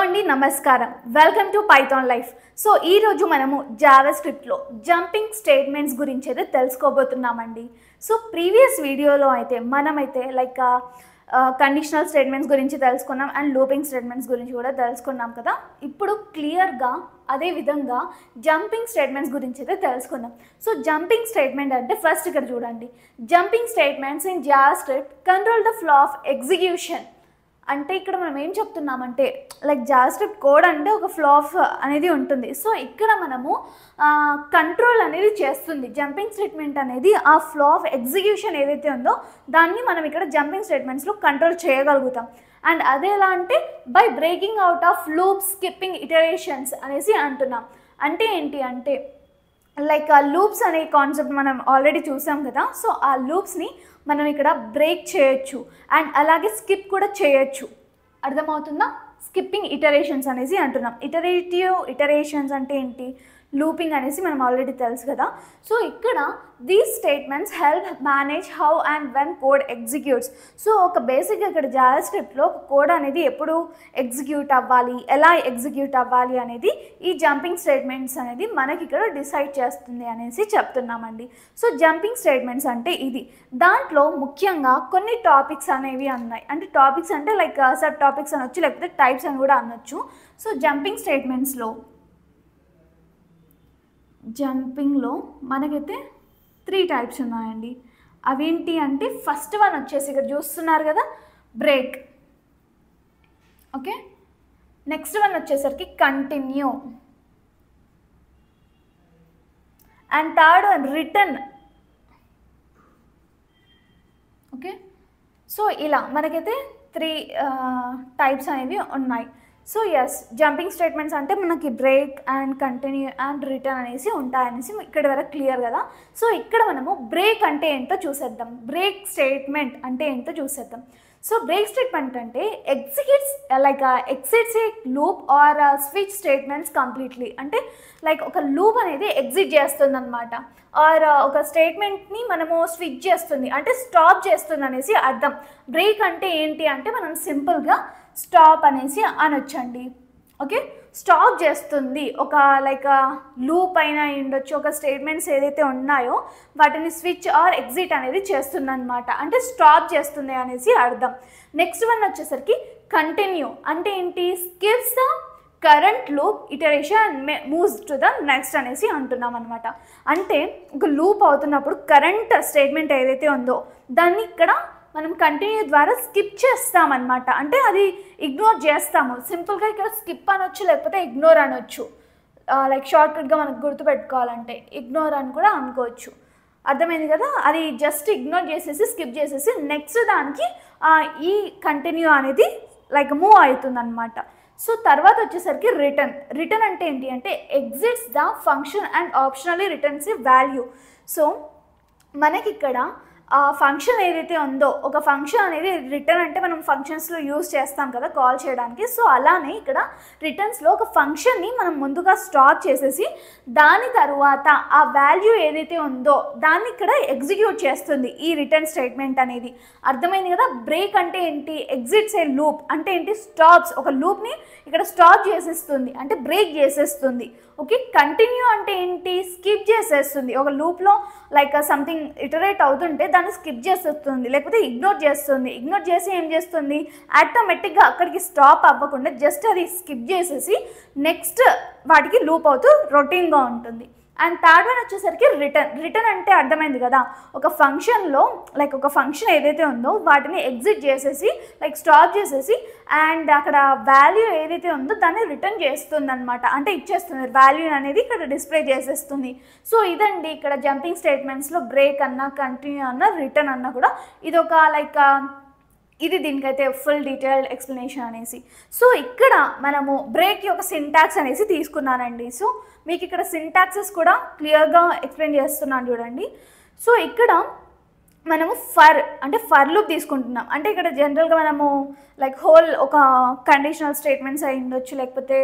అండి నమస్కారం welcome to Python life. So ఈ రోజు మనము జావా స్క్రిప్ట్ లో జంపింగ్ స్టేట్మెంట్స్ గురించి అయితే తెలుసుకోబోతున్నామండి. సో ప్రీవియస్ వీడియోలో అయితే మనమైతే లైక్ కండిషనల్ స్టేట్మెంట్స్ గురించి తెలుసుకున్నాం అండ్ లూపింగ్ స్టేట్మెంట్స్ గురించి కూడా తెలుసుకున్నాం కదా. ఇప్పుడు క్లియర్గా అదే విధంగా జంపింగ్ స్టేట్మెంట్స్ గురించి అయితే తెలుసుకుందాం. సో జంపింగ్ స్టేట్మెంట్ అంటే ఫస్ట్ ఇక్కడ చూడండి, jumping statements in Java script control the flow of execution. అంటే ఇక్కడ మనం ఏం చెప్తున్నామంటే లైక్ జావా స్క్రిప్ట్ కోడ్ అంటే ఒక ఫ్లో ఆఫ్ అనేది ఉంటుంది. సో ఇక్కడ మనము కంట్రోల్ అనేది చేస్తుంది. జంపింగ్ స్టేట్మెంట్ అనేది ఆ ఫ్లో ఆఫ్ ఎగ్జిక్యూషన్ ఏదైతే ఉందో దాన్ని మనం ఇక్కడ జంపింగ్ స్టేట్మెంట్స్లో కంట్రోల్ చేయగలుగుతాం. అండ్ అదే ఎలా అంటే by breaking out of loops, skipping iterations అనేసి అంటున్నాం. అంటే ఏంటి అంటే లైక్ ఆ లూప్స్ అనే కాన్సెప్ట్ మనం ఆల్రెడీ చూసాం కదా. సో ఆ లూప్స్ని మనం ఇక్కడ బ్రేక్ చేయొచ్చు అండ్ అలాగే స్కిప్ కూడా చేయొచ్చు. అర్థమవుతుందా? స్కిప్పింగ్ ఇటరేషన్స్ అనేసి అంటున్నాం. ఇటరేషన్స్ అంటే ఏంటి? లూపింగ్ అనేసి మనం ఆల్రెడీ తెలుసు కదా. సో ఇక్కడ these statements help manage how and when code executes. So ఒక బేసిక్గా ఇక్కడ జావా స్క్రిప్ట్లో ఒక కోడ్ అనేది ఎప్పుడు ఎగ్జిక్యూట్ అవ్వాలి, ఎలా ఎగ్జిక్యూట్ అవ్వాలి అనేది ఈ జంపింగ్ స్టేట్మెంట్స్ అనేది మనకి ఇక్కడ డిసైడ్ చేస్తుంది అనేసి చెప్తున్నామండి. సో జంపింగ్ స్టేట్మెంట్స్ అంటే ఇది. దాంట్లో ముఖ్యంగా కొన్ని టాపిక్స్ అనేవి ఉన్నాయి. అంటే టాపిక్స్ అంటే లైక్ సబ్ టాపిక్స్ అనొచ్చు, లేకపోతే టైప్స్ అని కూడా అనొచ్చు. సో జంపింగ్లో మనకైతే 3 టైప్స్ ఉన్నాయండి. అవేంటి అంటే ఫస్ట్ వన్ వచ్చేసి ఇక్కడ చూస్తున్నారు కదా, బ్రేక్. ఓకే, నెక్స్ట్ వన్ వచ్చేసరికి continue, and third one return. Okay, so ఇలా మనకైతే 3 టైప్స్ అనేవి ఉన్నాయి. సో ఎస్, జంపింగ్ స్టేట్మెంట్స్ అంటే మనకి break and continue and return అనేసి ఉంటాయనేసి ఇక్కడ వరకు క్లియర్ కదా. సో ఇక్కడ మనము బ్రేక్ అంటే ఏంటో చూసేద్దాం, బ్రేక్ స్టేట్మెంట్ అంటే ఏంటో చూసేద్దాం. సో బ్రేక్ స్టేట్మెంట్ అంటే exits A loop are switch statements completely. అంటే లైక్ ఒక లూప్ అనేది ఎగ్జిట్ చేస్తుంది అనమాట, ఆర్ ఒక స్టేట్మెంట్ని మనము స్విచ్ చేస్తుంది అంటే స్టాప్ చేస్తుంది అనేసి అర్థం. బ్రేక్ అంటే ఏంటి అంటే మనం సింపుల్గా స్టాప్ అనేసి అనొచ్చండి. ఓకే, స్టాప్ చేస్తుంది. ఒక లైక్ లూప్ అయినా ఉండొచ్చు, ఒక స్టేట్మెంట్స్ ఏదైతే ఉన్నాయో వాటిని స్విచ్ ఆర్ ఎగ్జిట్ అనేది చేస్తుంది అనమాట, అంటే స్టాప్ చేస్తుంది అనేసి అర్థం. నెక్స్ట్ వన్ వచ్చేసరికి కంటిన్యూ అంటే ఏంటి? Skips the current loop iteration moves to the next అనేసి అంటున్నాం అనమాట. అంటే ఒక లూప్ అవుతున్నప్పుడు కరెంట్ స్టేట్మెంట్ ఏదైతే ఉందో దాన్ని ఇక్కడ మనం కంటిన్యూ ద్వారా స్కిప్ చేస్తామన్నమాట. అంటే అది ఇగ్నోర్ చేస్తాము. సింపుల్గా ఇక్కడ స్కిప్ అనొచ్చు, లేకపోతే ఇగ్నోర్ అనొచ్చు. లైక్ షార్ట్కట్గా మనకు గుర్తుపెట్టుకోవాలంటే ఇగ్నోర్ అని కూడా అనుకోవచ్చు. అర్థమైంది కదా. అది జస్ట్ ఇగ్నోర్ చేసేసి స్కిప్ చేసేసి నెక్స్ట్ దానికి ఈ కంటిన్యూ అనేది లైక్ మూవ్ అవుతుంది అనమాట. సో తర్వాత వచ్చేసరికి రిటర్న్ అంటే ఏంటి అంటే exits the function and optionally returns a value. So మనకి ఇక్కడ ఫంక్షన్ ఏదైతే ఉందో, ఒక ఫంక్షన్ అనేది రిటర్న్ అంటే మనం ఫంక్షన్స్లో యూజ్ చేస్తాం కదా కాల్ చేయడానికి. సో అలానే ఇక్కడ రిటర్న్స్లో ఒక ఫంక్షన్ని మనం ముందుగా స్టార్ట్ చేసేసి దాని తరువాత ఆ వాల్యూ ఏదైతే ఉందో దాన్ని ఇక్కడ ఎగ్జిక్యూట్ చేస్తుంది ఈ రిటర్న్ స్టేట్మెంట్ అనేది. అర్థమైంది కదా. బ్రేక్ అంటే ఏంటి? ఎగ్జిట్స్ ఏ లూప్ అంటే ఏంటి? స్టాప్స్, ఒక లూప్ని ఇక్కడ స్టాప్ చేసేస్తుంది అంటే బ్రేక్ చేసేస్తుంది. ఓకే, కంటిన్యూ అంటే ఏంటి? స్కిప్ చేసేస్తుంది. ఒక లూప్లో లైక్ సంథింగ్ ఇటరేట్ అవుతుంటే దాన్ని స్కిప్ చేసేస్తుంది, లేకపోతే ఇగ్నోర్ చేస్తుంది. ఇగ్నోర్ చేసి ఏం చేస్తుంది? ఆటోమేటిక్గా అక్కడికి స్టాప్ అవ్వకుండా జస్ట్ అది స్కిప్ చేసేసి నెక్స్ట్ వాటికి లూప్ అవుతూ రొటీన్గా ఉంటుంది. అండ్ థర్డ్ వన్ వచ్చేసరికి రిటర్న్ అంటే అర్థమైంది కదా, ఒక ఫంక్షన్లో లైక్ ఒక ఫంక్షన్ ఏదైతే ఉందో వాటిని ఎగ్జిట్ చేసేసి లైక్ స్టాప్ చేసేసి అండ్ అక్కడ వాల్యూ ఏదైతే ఉందో దాన్ని రిటర్న్ చేస్తుంది అనమాట, అంటే ఇచ్చేస్తుంది వాల్యూ అనేది ఇక్కడ డిస్ప్లే చేసేస్తుంది. సో ఇదండి ఇక్కడ జంపింగ్ స్టేట్మెంట్స్లో బ్రేక్ అన్నా, కంటిన్యూ అన్నా, రిటర్న్ అన్నా కూడా ఇది ఒక లైక్ ఇది దీనికైతే ఫుల్ డీటెయిల్డ్ ఎక్స్ప్లెనేషన్ అనేసి. సో ఇక్కడ మనము బ్రేక్ యొక్క సింటాక్స్ అనేసి తీసుకున్నానండి. సో మీకు ఇక్కడ సింటాక్సెస్ కూడా క్లియర్గా ఎక్స్ప్లెయిన్ చేస్తున్నాను చూడండి. సో ఇక్కడ మనము ఫర్ లూప్ తీసుకుంటున్నాం. అంటే ఇక్కడ జనరల్గా మనము లైక్ హోల్ ఒక కండిషనల్ స్టేట్మెంట్స్ అయి ఉండొచ్చు, లేకపోతే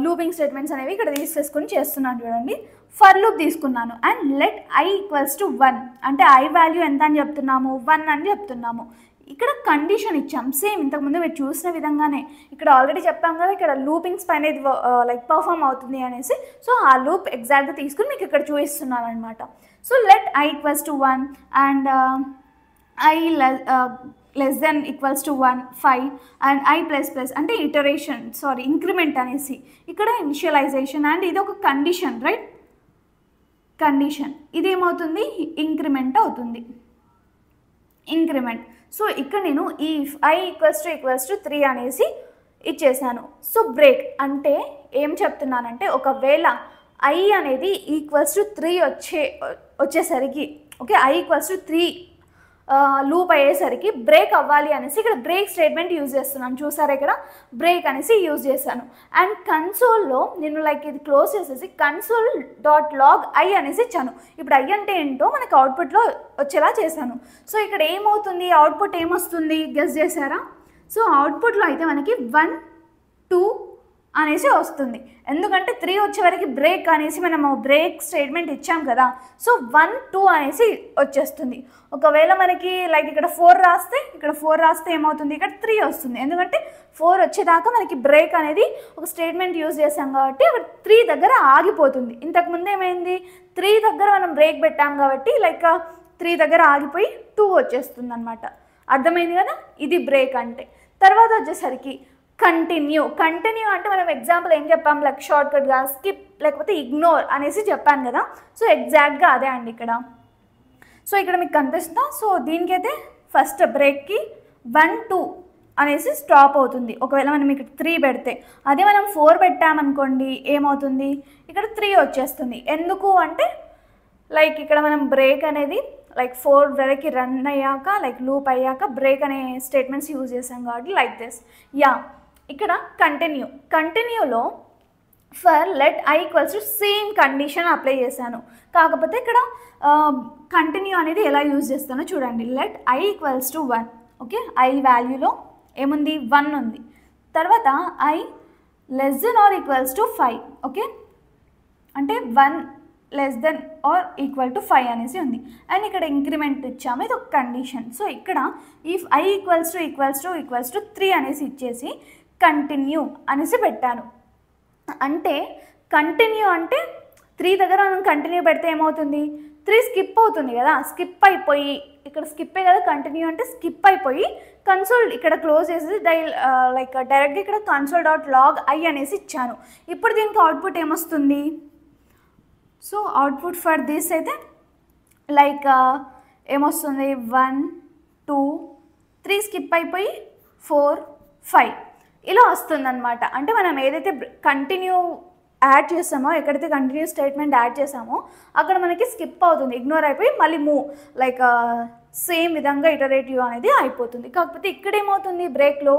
లూపింగ్ స్టేట్మెంట్స్ అనేవి ఇక్కడ తీసేసుకొని చేస్తున్నాను చూడండి. ఫర్ లూప్ తీసుకున్నాను and let I equals to 1 అంటే ఐ వాల్యూ ఎంత అని చెప్తున్నాము 1 అని చెప్తున్నాము. ఇక్కడ కండిషన్ ఇచ్చాం సేమ్ ఇంతకుముందు మీరు చూసిన విధంగానే. ఇక్కడ ఆల్రెడీ చెప్పాం కదా ఇక్కడ లూపింగ్స్ పైన ఇది లైక్ పర్ఫామ్ అవుతుంది అనేసి. సో ఆ లూప్ ఎగ్జాక్ట్గా తీసుకుని మీకు ఇక్కడ చూపిస్తున్నాను అనమాట. So let I equals to 1 and I less then equals to 1 5 and I plus plus అంటే ఇటరేషన్ ఇంక్రిమెంట్ అనేసి. ఇక్కడ ఇనిషియలైజేషన్ అండ్ ఇది ఒక కండిషన్ రైట్, కండిషన్. ఇది ఏమవుతుంది ఇంక్రిమెంట్ అవుతుంది, ఇంక్రిమెంట్. సో ఇక్కడ నేను ఈ ఐ ఈక్వల్స్ టు 3 అనేసి ఇచ్చేసాను. సో బ్రేక్ అంటే ఏం చెప్తున్నానంటే ఒకవేళ ఐ అనేది ఈక్వల్స్ టు 3 వచ్చేసరికి okay I equals to 3 loop అయ్యేసరికి బ్రేక్ అవ్వాలి అనేసి ఇక్కడ బ్రేక్ స్టేట్మెంట్ యూజ్ చేస్తున్నాను. చూసారా ఇక్కడ బ్రేక్ అనేసి యూజ్ చేశాను. అండ్ కన్సోల్లో నేను లైక్ ఇది క్లోజ్ చేసేసి కన్సోల్ డాట్ లాగ్ ఐ అనేసి ఇచ్చాను. ఇప్పుడు ఐ అంటే ఏంటో మనకి అవుట్పుట్లో వచ్చేలా చేశాను. సో ఇక్కడ ఏమవుతుంది అవుట్పుట్ ఏమొస్తుంది గెస్ చేశారా? సో అవుట్పుట్లో అయితే మనకి 1 2 అనేసి వస్తుంది. ఎందుకంటే 3 వచ్చే వరకు బ్రేక్ అనేసి మనము బ్రేక్ స్టేట్మెంట్ ఇచ్చాం కదా. సో 1 2 అనేసి వచ్చేస్తుంది. ఒకవేళ మనకి లైక్ ఇక్కడ 4 రాస్తే ఏమవుతుంది ఇక్కడ 3 వస్తుంది. ఎందుకంటే 4 వచ్చేదాకా మనకి బ్రేక్ అనేది ఒక స్టేట్మెంట్ యూజ్ చేసాం కాబట్టి 3 దగ్గర ఆగిపోతుంది. ఇంతకుముందు ఏమైంది 3 దగ్గర మనం బ్రేక్ పెట్టాం కాబట్టి లైక్ 3 దగ్గర ఆగిపోయి 2 వచ్చేస్తుంది అనమాట. అర్థమైంది కదా, ఇది బ్రేక్ అంటే. తర్వాత వచ్చేసరికి కంటిన్యూ అంటే మనం ఎగ్జాంపుల్ ఏం చెప్పాం లైక్ షార్ట్కట్గా స్కిప్ లేకపోతే ఇగ్నోర్ అనేసి చెప్పాను కదా. సో ఎగ్జాక్ట్గా అదే అండి ఇక్కడ. సో ఇక్కడ మీకు కనిపిస్తుందా? సో దీనికైతే ఫస్ట్ బ్రేక్కి 1 2 అనేసి స్టాప్ అవుతుంది ఒకవేళ మనం ఇక్కడ 3 పెడితే. అదే మనం 4 పెట్టామనుకోండి ఏమవుతుంది ఇక్కడ 3 వచ్చేస్తుంది. ఎందుకు అంటే లైక్ ఇక్కడ మనం బ్రేక్ అనేది లైక్ 4 వరకు రన్ అయ్యాక లైక్ లూప్ అయ్యాక బ్రేక్ అనే స్టేట్మెంట్స్ యూజ్ చేసాం కాబట్టి లైక్ దిస్. ఇక్కడ కంటిన్యూలో for let I equals to same condition apply చేశాను. కాకపోతే ఇక్కడ కంటిన్యూ అనేది ఎలా యూజ్ చేస్తానో చూడండి. Let I equals to 1 okay I వాల్యూలో ఏముంది 1 ఉంది. తర్వాత I less than or equals to 5 okay అంటే 1 less than or equal to 5 అనేసి ఉంది. అండ్ ఇక్కడ ఇంక్రిమెంట్ ఇచ్చాము, ఇది ఒక కండిషన్. సో ఇక్కడ ఇఫ్ ఐ ఈక్వల్స్ టు 3 అనేసి ఇచ్చేసి కంటిన్యూ అనేసి పెట్టాను. అంటే కంటిన్యూ అంటే 3 దగ్గర మనం కంటిన్యూ పెడితే ఏమవుతుంది 3 స్కిప్ అవుతుంది కదా, స్కిప్ అయిపోయి ఇక్కడ స్కిప్పే కదా కంటిన్యూ అంటే స్కిప్ అయిపోయి కన్సోల్ ఇక్కడ క్లోజ్ చేసేసి లైక్ డైరెక్ట్గా ఇక్కడ కన్సోల్ డాట్ లాగ్ ఐ అనేసి ఇచ్చాను. ఇప్పుడు దీనికి అవుట్పుట్ ఏమొస్తుంది? సో అవుట్పుట్ ఫర్ దిస్ అయితే లైక్ ఏమొస్తుంది 1 2 3 స్కిప్ అయిపోయి 4 5 ఇలా వస్తుందన్నమాట. అంటే మనం ఏదైతే కంటిన్యూ యాడ్ చేసామో ఎక్కడైతే కంటిన్యూ స్టేట్మెంట్ యాడ్ చేసామో అక్కడ మనకి స్కిప్ అవుతుంది, ఇగ్నోర్ అయిపోయి మళ్ళీ మూవ్ లైక్ సేమ్ విధంగా ఇటరేటివ్ అనేది అయిపోతుంది. కాకపోతే ఇక్కడ ఏమవుతుంది బ్రేక్లో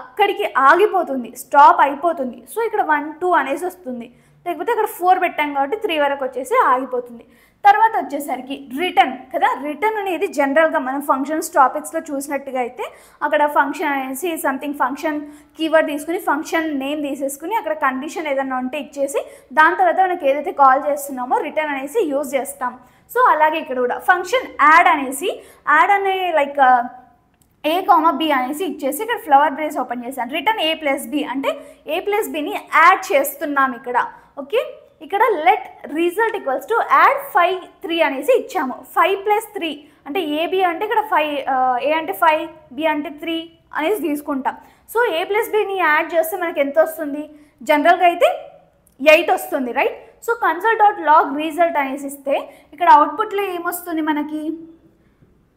అక్కడికి ఆగిపోతుంది, స్టాప్ అయిపోతుంది. సో ఇక్కడ 1 2 అనేసి వస్తుంది. లేకపోతే అక్కడ 4 పెట్టాం కాబట్టి 3 వరకు వచ్చేసి ఆగిపోతుంది. తర్వాత వచ్చేసరికి రిటర్న్ కదా. రిటర్న్ అనేది జనరల్గా మనం ఫంక్షన్స్ టాపిక్స్లో చూసినట్టుగా అయితే అక్కడ ఫంక్షన్ అనేసి సంథింగ్ ఫంక్షన్ కీవర్డ్ తీసుకుని ఫంక్షన్ నేమ్ తీసేసుకుని అక్కడ కండిషన్ ఏదైనా ఉంటే ఇచ్చేసి దాని తర్వాత మనకి ఏదైతే కాల్ చేస్తున్నామో రిటర్న్ అనేసి యూజ్ చేస్తాం. సో అలాగే ఇక్కడ కూడా ఫంక్షన్ యాడ్ అనే లైక్ ఏ కామా బి అనేసి ఇచ్చేసి ఇక్కడ ఫ్లవర్ బ్రేస్ ఓపెన్ చేశాను. రిటర్న్ ఏ ప్లస్ బి అంటే ఏ ప్లస్ బిని యాడ్ చేస్తున్నాం ఇక్కడ ఓకే. ఇక్కడ let result equals to add 5 3 అనేసి ఇచ్చాము. 5 ప్లస్ 3 అంటే ఏబి అంటే ఇక్కడ 5 ఏ అంటే 5 బి అంటే 3 అనేసి తీసుకుంటాం. సో ఏ ప్లస్ బిని యాడ్ చేస్తే మనకి ఎంత వస్తుంది? జనరల్గా అయితే 8 వస్తుంది right. So console dot log result అనేసి ఇస్తే ఇక్కడ అవుట్పుట్లో ఏమొస్తుంది మనకి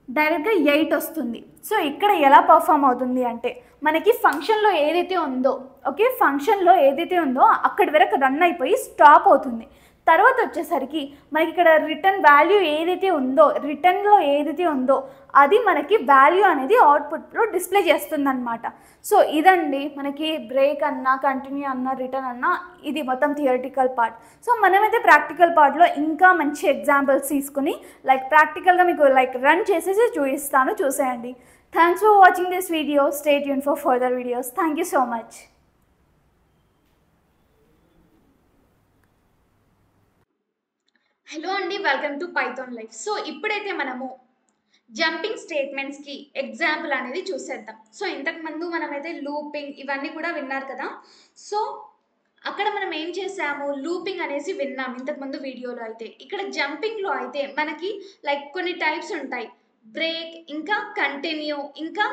డైరెక్ట్గా 8 వస్తుంది. సో ఇక్కడ ఎలా పర్ఫామ్ అవుతుంది అంటే మనకి ఫంక్షన్లో ఏదైతే ఉందో ఓకే ఫంక్షన్లో ఏదైతే ఉందో అక్కడి వరకు రన్ అయిపోయి స్టాప్ అవుతుంది. తర్వాత వచ్చేసరికి మనకి ఇక్కడ రిటర్న్ వాల్యూ ఏదైతే ఉందో రిటర్న్లో ఏదైతే ఉందో అది మనకి వాల్యూ అనేది అవుట్పుట్లో డిస్ప్లే చేస్తుంది అనమాట. సో ఇదండి మనకి బ్రేక్ అన్నా కంటిన్యూ అన్నా రిటర్న్ అన్నా ఇది మొత్తం థియరిటికల్ పార్ట్. సో మనమైతే ప్రాక్టికల్ పార్ట్లో ఇంకా మంచి ఎగ్జాంపుల్స్ తీసుకుని లైక్ ప్రాక్టికల్గా మీకు లైక్ రన్ చేసేసి చూపిస్తాను, చూసేయండి. Thanks for watching this video. Stay tune for further videos. Thank you so much. Hello అండి, welcome to Python life. So ఇప్పుడైతే మనము జంపింగ్ స్టేట్మెంట్స్కి ఎగ్జాంపుల్ అనేది చూసేద్దాం. సో ఇంతకు ముందు మనమైతే లూపింగ్ ఇవన్నీ కూడా విన్నారు కదా. సో అక్కడ మనం ఏం చేసాము, లూపింగ్ అనేసి విన్నాం ఇంతకు ముందు వీడియోలో. అయితే ఇక్కడ జంపింగ్లో అయితే మనకి లైక్ కొన్ని టైప్స్ ఉంటాయి, బ్రేక్, ఇంకా కంటిన్యూ, ఇంకా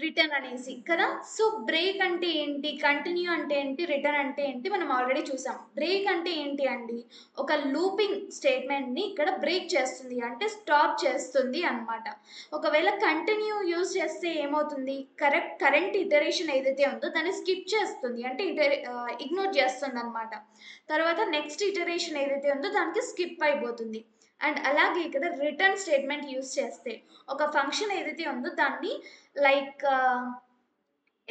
రిటర్న్ అనేసి కదా. సో బ్రేక్ అంటే ఏంటి, కంటిన్యూ అంటే ఏంటి, రిటర్న్ అంటే ఏంటి మనం ఆల్రెడీ చూసాం. బ్రేక్ అంటే ఏంటి అండి, ఒక లూపింగ్ స్టేట్మెంట్ని ఇక్కడ బ్రేక్ చేస్తుంది, అంటే స్టాప్ చేస్తుంది అన్నమాట. ఒకవేళ కంటిన్యూ యూజ్ చేస్తే ఏమవుతుంది, కరెంట్ ఇటరేషన్ ఏదైతే ఉందో దాన్ని స్కిప్ చేస్తుంది, అంటే ఇగ్నోర్ చేస్తుంది అనమాట. తర్వాత నెక్స్ట్ ఇటరేషన్ ఏదైతే ఉందో దానికి స్కిప్ అయిపోతుంది. అండ్ అలాగే ఇక్కడ రిటర్న్ స్టేట్మెంట్ యూజ్ చేస్తే ఒక ఫంక్షన్ ఏదైతే ఉందో దాన్ని లైక్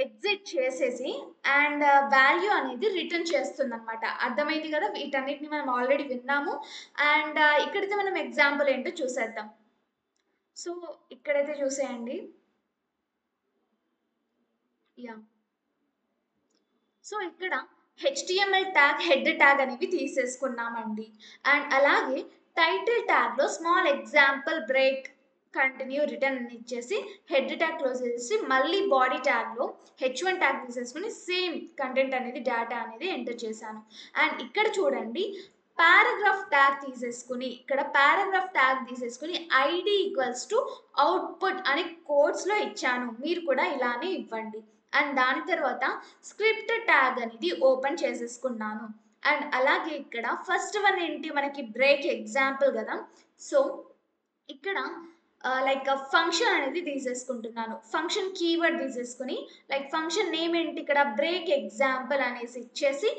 ఎగ్జిట్ చేసేసి అండ్ వాల్యూ అనేది రిటర్న్ చేస్తుంది అనమాట. అర్థమైంది కదా, వీటన్నిటిని మనం ఆల్రెడీ విన్నాము. అండ్ ఇక్కడైతే మనం ఎగ్జాంపుల్ ఏంటో చూసేద్దాం. సో ఇక్కడైతే చూసేయండి. యా, సో ఇక్కడ హెచ్టిఎంఎల్ ట్యాగ్, హెడ్ ట్యాగ్ అనేవి తీసేసుకున్నామండి. అండ్ అలాగే టైటిల్ ట్యాగ్లో small example, break, continue, return అని ఇచ్చేసి హెడ్ ట్యాగ్ క్లోజ్ చేసి మళ్ళీ బాడీ ట్యాగ్లో H1 ట్యాగ్ తీసేసుకుని సేమ్ కంటెంట్ అనేది, డేటా అనేది ఎంటర్ చేశాను. అండ్ ఇక్కడ చూడండి, పారాగ్రాఫ్ ట్యాగ్ తీసేసుకుని, ఇక్కడ పారాగ్రాఫ్ ట్యాగ్ తీసేసుకుని ఐడి ఈక్వల్స్ టు అవుట్పుట్ అని కోడ్స్లో ఇచ్చాను. మీరు కూడా ఇలానే ఇవ్వండి. అండ్ దాని తర్వాత స్క్రిప్ట్ ట్యాగ్ అనేది ఓపెన్ చేసేసుకున్నాను. అండ్ అలాగే ఇక్కడ ఫస్ట్ వన్ ఏంటి, మనకి బ్రేక్ ఎగ్జాంపుల్ కదా. సో ఇక్కడ లైక్ ఫంక్షన్ అనేది తీసేసుకుంటున్నాను, ఫంక్షన్ కీవర్డ్ తీసేసుకుని లైక్ ఫంక్షన్ నేమ్ ఏంటి, ఇక్కడ బ్రేక్ ఎగ్జాంపుల్ అనేసి ఇచ్చేసి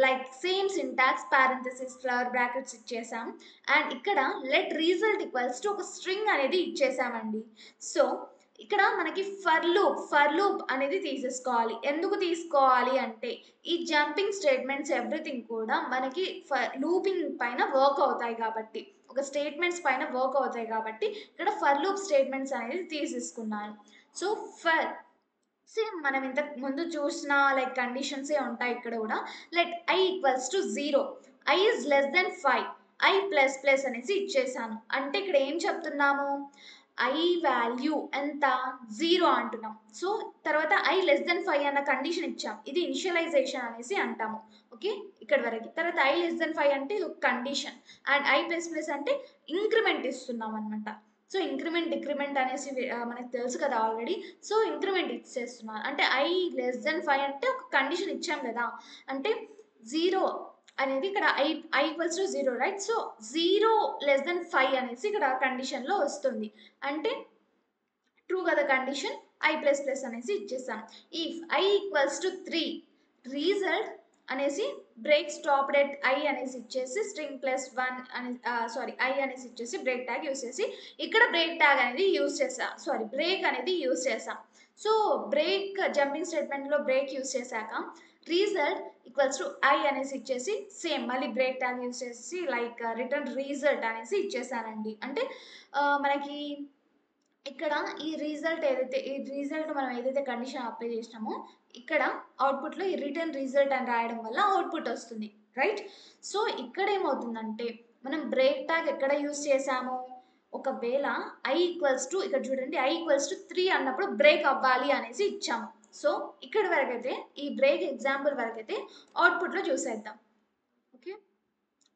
like same syntax, parenthesis, flower brackets ఇచ్చేసాం. అండ్ ఇక్కడ లెట్ రిజల్ట్ ఈక్వల్స్ టు ఒక స్ట్రింగ్ అనేది ఇచ్చేసామండి. సో ఇక్కడ మనకి ఫర్ లూప్ అనేది తీసేసుకోవాలి. ఎందుకు తీసుకోవాలి అంటే ఈ జంపింగ్ స్టేట్మెంట్స్ ఎవ్రీథింగ్ కూడా మనకి లూపింగ్ పైన వర్క్ అవుతాయి కాబట్టి, ఒక స్టేట్మెంట్స్ పైన వర్క్ అవుతాయి కాబట్టి ఇక్కడ ఫర్ లూప్ స్టేట్మెంట్స్ అనేది తీసేసుకున్నాను. సో ఫర్ సేమ్ మనం ఇంతకు ముందు చూసిన లైక్ కండిషన్సే ఉంటాయి ఇక్కడ కూడా. Let I equals to 0, I is less than 5, i plus plus అనేసి ఇచ్చేసాను. అంటే ఇక్కడ ఏం చెప్తున్నాము, ఐ వాల్యూ ఎంత, 0 అంటున్నాం. సో తర్వాత ఐ లెస్ దెన్ 5 అన్న కండిషన్ ఇచ్చాం, ఇది ఇనిషియలైజేషన్ అనేసి అంటాము. ఓకే, ఇక్కడ వరకు. తర్వాత ఐ లెస్ దెన్ 5 అంటే ఇది ఒక condition. And I plus plus అంటే ఇంక్రిమెంట్ ఇస్తున్నాం అనమాట. సో ఇంక్రిమెంట్ డిక్రిమెంట్ అనేసి మనకు తెలుసు కదా ఆల్రెడీ. సో ఇంక్రిమెంట్ ఇచ్చేస్తున్నాను, అంటే ఐ లెస్ దెన్ 5 అంటే ఒక కండిషన్ ఇచ్చాం కదా, అంటే 0 అనేది ఇక్కడ I equals to 0, right. So 0 less than 5 అనేసి ఇక్కడ కండిషన్లో వస్తుంది, అంటే ట్రూ కదా కండిషన్. ఐ ప్లస్ ప్లస్ అనేసి ఇచ్చేసాం. If i equals to 3, result అనేసి బ్రేక్ స్టాప్ డెట్ ఐ అనేసి ఇచ్చేసి స్ట్రింగ్ ప్లస్ 1 అని ఐ అనేసి ఇచ్చేసి బ్రేక్ ట్యాగ్ యూస్ చేసి ఇక్కడ బ్రేక్ ట్యాగ్ అనేది యూస్ చేసాం, బ్రేక్ అనేది యూస్ చేసాం. సో బ్రేక్ జంపింగ్ స్టేట్మెంట్లో బ్రేక్ యూస్ చేశాక రిజల్ట్ ఈక్వల్స్ టు ఐ అనేసి ఇచ్చేసి సేమ్ మళ్ళీ బ్రేక్ ట్యాగ్ యూస్ చేసి లైక్ రిటర్న్ రిజల్ట్ అనేసి ఇచ్చేసానండి. అంటే మనకి ఇక్కడ ఈ రిజల్ట్ మనం ఏదైతే కండిషన్ అప్లై చేసినామో ఇక్కడ అవుట్పుట్లో ఈ రిటర్న్ రిజల్ట్ అని రాయడం వల్ల అవుట్పుట్ వస్తుంది, రైట్. సో ఇక్కడ ఏమవుతుందంటే మనం బ్రేక్ ట్యాగ్ ఎక్కడ యూస్ చేసాము, ఒకవేళ ఐ ఈక్వల్స్ టు, ఇక్కడ చూడండి ఐ ఈక్వల్స్ టు 3 అన్నప్పుడు బ్రేక్ అవ్వాలి అనేసి ఇచ్చాము. సో ఇక్కడ వరకైతే ఈ బ్రేక్ ఎగ్జాంపుల్ వరకైతే అవుట్పుట్లో చూసేద్దాం. ఓకే,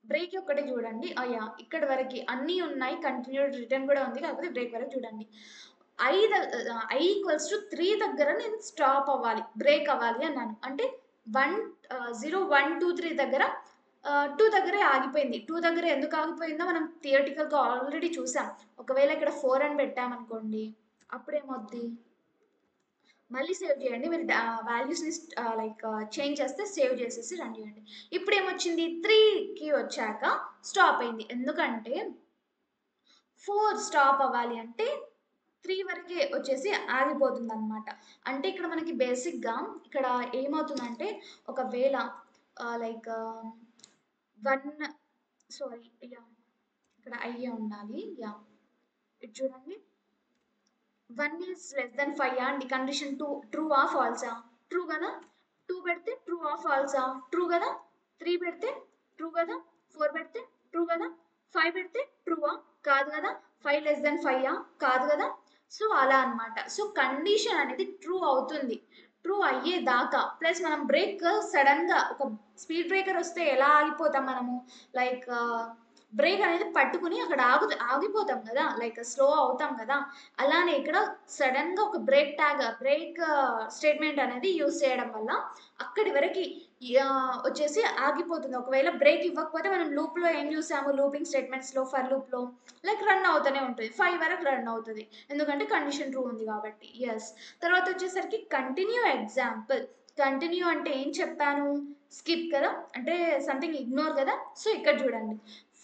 బ్రేక్ ఒక్కటే చూడండి. అయ్యా ఇక్కడ వరకు అన్నీ ఉన్నాయి, కంటిన్యూడ్, రిటర్న్ కూడా ఉంది, కాకపోతే బ్రేక్ వరకు చూడండి. ఐ ఈక్వల్స్ టు 3 దగ్గర నేను స్టాప్ అవ్వాలి, బ్రేక్ అవ్వాలి అన్నాను. అంటే 0 1 2 3 దగ్గర 2 దగ్గరే ఆగిపోయింది. 2 దగ్గర ఎందుకు ఆగిపోయిందో మనం థియరిటికల్గా ఆల్రెడీ చూసాం. ఒకవేళ ఇక్కడ 4 అని పెట్టామనుకోండి, అప్పుడేమవుద్ది, మళ్ళీ సేవ్ చేయండి. మీరు వాల్యూస్ని లైక్ చేంజ్ చేస్తే సేవ్ చేసేసి రన్ చేయండి. ఇప్పుడు ఏమొచ్చింది, 3కి వచ్చాక స్టాప్ అయింది. ఎందుకంటే 4 స్టాప్ అవ్వాలి అంటే 3 వరకే వచ్చేసి ఆగిపోతుంది అనమాట. అంటే ఇక్కడ మనకి బేసిక్గా ఇక్కడ ఏమవుతుందంటే ఒకవేళ లైక్ 1 యా, ఇక్కడ అయ్యే ఉండాలి. యా, ఇటు చూడండి, 1 ఈజ్ లెస్ దెన్ 5 అండి, కండిషన్ 2 ట్రూ ఆ ఫాల్సా, ట్రూ కదా. 2 పెడితే ట్రూ ఆ ఫాల్సా, ట్రూ కదా. 3 పెడితే ట్రూ కదా. 4 పెడితే ట్రూ కదా, 5 పెడితే ట్రూవా కాదు కదా, 5 లెస్ దెన్ 5 కాదు కదా. సో అలా అనమాట. సో కండిషన్ అనేది ట్రూ అవుతుంది, ట్రూ అయ్యేదాకా. ప్లస్ మనం బ్రేక్ సడన్గా ఒక స్పీడ్ బ్రేకర్ వస్తే ఎలా ఆగిపోతాం మనము, లైక్ బ్రేక్ అనేది పట్టుకుని అక్కడ ఆగిపోతాం కదా, లైక్ స్లో అవుతాం కదా. అలానే ఇక్కడ సడన్గా ఒక బ్రేక్ స్టేట్మెంట్ అనేది యూజ్ చేయడం వల్ల అక్కడి వరకు వచ్చేసి ఆగిపోతుంది. ఒకవేళ బ్రేక్ ఇవ్వకపోతే మనం లూప్లో ఏం చూసాము, లూపింగ్ స్టేట్మెంట్స్లో ఫర్ లూప్లో లైక్ రన్ అవుతూనే ఉంటుంది, 5 వరకు రన్ అవుతుంది, ఎందుకంటే కండిషన్ ట్రూ ఉంది కాబట్టి. ఎస్. తర్వాత వచ్చేసరికి కంటిన్యూ ఎగ్జాంపుల్. కంటిన్యూ అంటే ఏం చెప్పాను, స్కిప్ కదా, అంటే సంథింగ్ ఇగ్నోర్ కదా. సో ఇక్కడ చూడండి,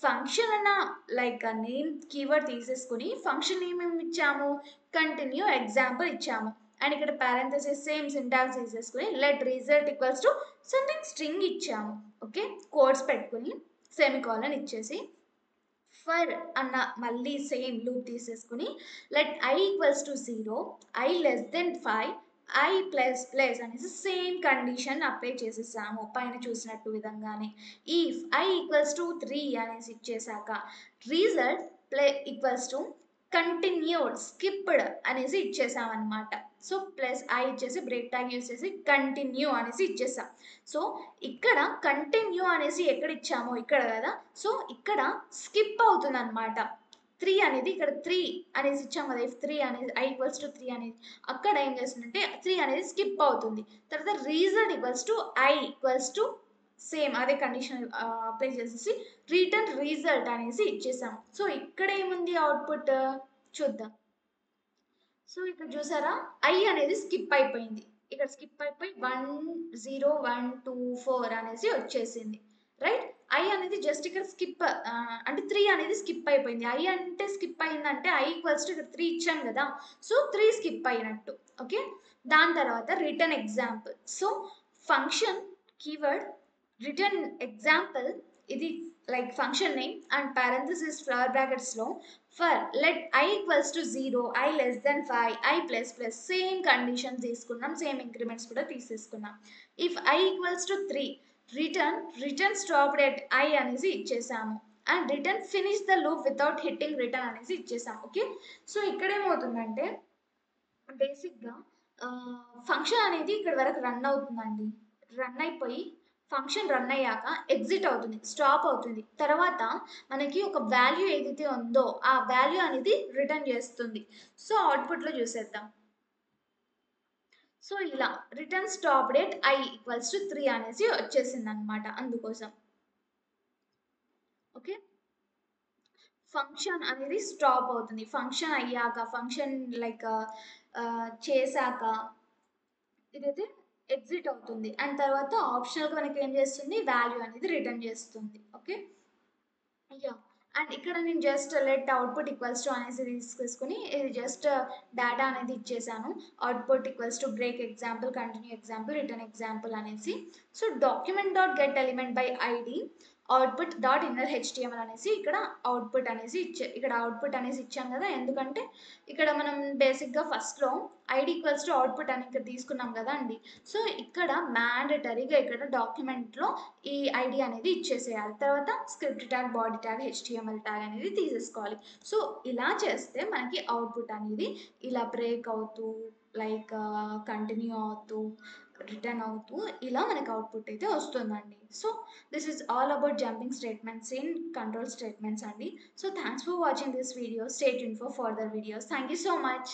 ఫంక్షన్ అన్న లైక్ నేమ్ కీవర్డ్ తీసేసుకుని ఫంక్షన్ ఏమేమి ఇచ్చాము, కంటిన్యూ ఎగ్జాంపుల్ ఇచ్చాము. అండ్ ఇక్కడ పారెంథసిస్ సేమ్ సింటాక్స్ తీసేసుకుని let result equals to something string ఇచ్చాము. ఓకే, కోడ్స్ పెట్టుకుని సెమికాలన్ ఇచ్చేసి ఫర్ అన్న మళ్ళీ సేమ్ లూప్ తీసేసుకుని let I equals to 0, i less than 5, i plus plus అనేసి సేమ్ కండిషన్ అప్లై చేసేసాము పైన చూసినట్టు విధంగానే. ఇఫ్ ఐ ఈక్వల్స్ టు 3 అనేసి ఇచ్చేసాక result equals to continued skipped అనేసి ఇచ్చేసామన్నమాట. సో ప్లస్ ఐ ఇచ్చేసి బ్రేక్ ట్యాగ్ యూజ్ చేసి కంటిన్యూ అనేసి ఇచ్చేసాం. సో ఇక్కడ కంటిన్యూ అనేసి ఎక్కడ ఇచ్చామో ఇక్కడ కదా, సో ఇక్కడ స్కిప్ అవుతుంది అనమాట. 3 అనేది ఇక్కడ 3 అనేసి ఇచ్చాం కదా, ఇఫ్ 3 అనేది ఐ ఈక్వల్స్ టు 3 అనేది అక్కడ ఏం చేస్తుందంటే 3 అనేది స్కిప్ అవుతుంది. తర్వాత result equals to I equals to same అదే కండిషన్ అప్లై చేసేసి రిటర్న్ రిజల్ట్ అనేసి ఇచ్చేసాం. సో ఇక్కడ ఏముంది అవుట్పుట్ చూద్దాం. సో ఇక్కడ చూసారా, ఐ అనేది స్కిప్ అయిపోయింది, ఇక్కడ స్కిప్ అయిపోయి 1 0 1 2 4 అనేసి వచ్చేసింది, రైట్. ఐ అనేది జస్ట్ ఇక్కడ స్కిప్ అంటే 3 అనేది స్కిప్ అయిపోయింది. ఐ అంటే స్కిప్ అయిందంటే ఐ ఈక్వల్స్ టు ఇక్కడ 3 ఇచ్చాం కదా, సో 3 స్కిప్ అయినట్టు. ఓకే, దాని తర్వాత return example. So function keyword return example ఇది like function name and parenthesis flower బ్రాకెట్స్లో for let I equals to 0, i less than 5, i plus plus same condition తీసుకున్నాం, same increments కూడా తీసేసుకున్నాం. If i equals to 3 return stopped at i అనేసి ఇచ్చేసాము. And return finish the loop without hitting return అనేసి ఇచ్చేసాం. Okay, so ఇక్కడ ఏమవుతుందంటే బేసిక్గా ఫంక్షన్ అనేది ఇక్కడ వరకు రన్ అవుతుందండి, రన్ అయిపోయి ఫంక్షన్ రన్ అయ్యాక ఎగ్జిట్ అవుతుంది, స్టాప్ అవుతుంది. తర్వాత మనకి ఒక వాల్యూ ఏదైతే ఉందో ఆ వాల్యూ అనేది రిటర్న్ చేస్తుంది. సో అవుట్పుట్లో చూసేద్దాం. సో ఇలా return stop date I equals to 3 అనేసి వచ్చేసింది అనమాట. అందుకోసం ఓకే, ఫంక్షన్ అనేది స్టాప్ అవుతుంది, ఫంక్షన్ అయ్యాక ఫంక్షన్ లైక్ చేశాక ఇదైతే ఎగ్జిట్ అవుతుంది. అండ్ తర్వాత ఆప్షనల్గా మనకి ఏం చేస్తుంది, వాల్యూ అనేది రిటర్న్ చేస్తుంది. ఓకే, అయ్యా. అండ్ ఇక్కడ నేను just let output equals to అనేసి తీసుకుని ఇది జస్ట్ డేటా అనేది ఇచ్చేసాను, output equals to break example, continue example, return example అనేసి. So document dot get element by ID output dot inner HTML అనేసి ఇక్కడ అవుట్పుట్ అనేసి ఇక్కడ అవుట్పుట్ అనేసి ఇచ్చాం కదా, ఎందుకంటే ఇక్కడ మనం బేసిక్గా ఫస్ట్లో ఐడి ఈక్వల్స్ టు అవుట్పుట్ అని ఇక్కడ తీసుకున్నాం కదా అండి. సో ఇక్కడ మ్యాండటరీగా ఇక్కడ డాక్యుమెంట్లో ఈ ఐడి అనేది ఇచ్చేసేయాలి, తర్వాత script tag, body tag, HTML tag అనేది తీసేసుకోవాలి. సో ఇలా చేస్తే మనకి అవుట్పుట్ అనేది ఇలా బ్రేక్ అవుతూ లైక్ కంటిన్యూ అవుతూ రిటర్న్ అవుతూ ఇలా మనకి అవుట్పుట్ అయితే వస్తుందండి. So this is all about jumping statements in control statements అండి. So thanks for watching this video, stay tune for further videos. Thank you so much.